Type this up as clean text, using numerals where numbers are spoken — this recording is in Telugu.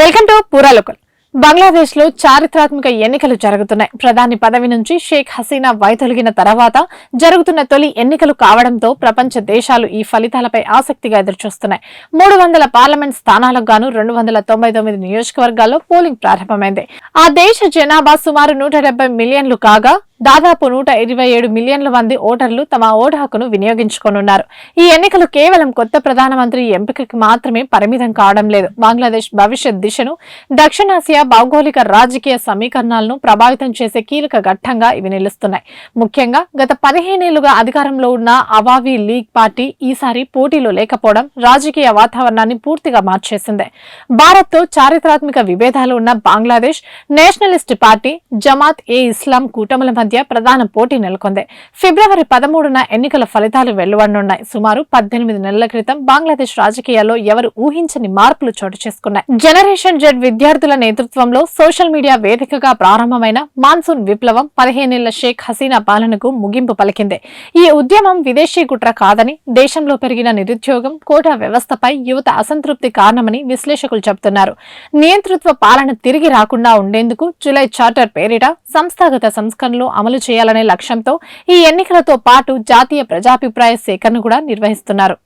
Welcome to పూరాలోకల్. బంగ్లాదేశ్ లో చారిత్రాత్మక ఎన్నికలు జరుగుతున్నాయి. ప్రధాని పదవి నుంచి షేక్ హసీనా వైదొలిగిన తర్వాత జరుగుతున్న తొలి ఎన్నికలు కావడంతో ప్రపంచ దేశాలు ఈ ఫలితాలపై ఆసక్తిగా ఎదురుచూస్తున్నాయి. 300 పార్లమెంట్ స్థానాలకు గాను 299 నియోజకవర్గాల్లో పోలింగ్ ప్రారంభమైంది. ఆ దేశ జనాభా సుమారు 170 మిలియన్లు కాగా దాదాపు 127 మిలియన్ల మంది ఓటర్లు తమ ఓటు హక్కును వినియోగించుకోనున్నారు. ఈ ఎన్నికలు కేవలం కొత్త ప్రధానమంత్రి ఎంపికకి మాత్రమే పరిమితం కావడం లేదు. బంగ్లాదేశ్ భవిష్యత్ దిశను, దక్షిణాసియా భౌగోళిక రాజకీయ సమీకరణాలను ప్రభావితం చేసే కీలక ఘట్టంగా ఇవి నిలుస్తున్నాయి. ముఖ్యంగా గత 15 ఏళ్లుగా అధికారంలో ఉన్న అవామీ లీగ్ పార్టీ ఈసారి పోటీలో లేకపోవడం రాజకీయ వాతావరణాన్ని పూర్తిగా మార్చేసింది. భారత్ తో చారిత్రాత్మక విభేదాలు ఉన్న బంగ్లాదేశ్ నేషనలిస్ట్ పార్టీ, జమాత్ ఏ ఇస్లాం కూటముల మధ్య ప్రధాన పోటీ నెలకొంది. ఫిబ్రవరి 13న ఎన్నికల ఫలితాలు వెలువడనున్నాయి. సుమారు 18 నెలల క్రితం బంగ్లాదేశ్ రాజకీయాల్లో ఎవరు ఊహించని మార్పులు చోటు చేసుకున్నాయి. జనరేషన్ జెడ్ విద్యార్థుల నేతృత్వంలో సోషల్ మీడియా వేదికగా ప్రారంభమైన మాన్సూన్ విప్లవం 15 ఏళ్ల షేక్ హసీనా పాలనకు ముగింపు పలికింది. ఈ ఉద్యమం విదేశీ కుట్ర కాదని, దేశంలో పెరిగిన నిరుద్యోగం, కోటా వ్యవస్థపై యువత అసంతృప్తి కారణమని విశ్లేషకులు చెబుతున్నారు. నియంతృత్వ పాలన తిరిగి రాకుండా ఉండేందుకు జులై చార్టర్ పేరిట సంస్థాగత సంస్కరణలు అమలు చేయాలనే లక్ష్యంతో ఈ ఎన్నికలతో పాటు జాతీయ ప్రజాభిప్రాయ సేకరణ కూడా నిర్వహిస్తున్నారు.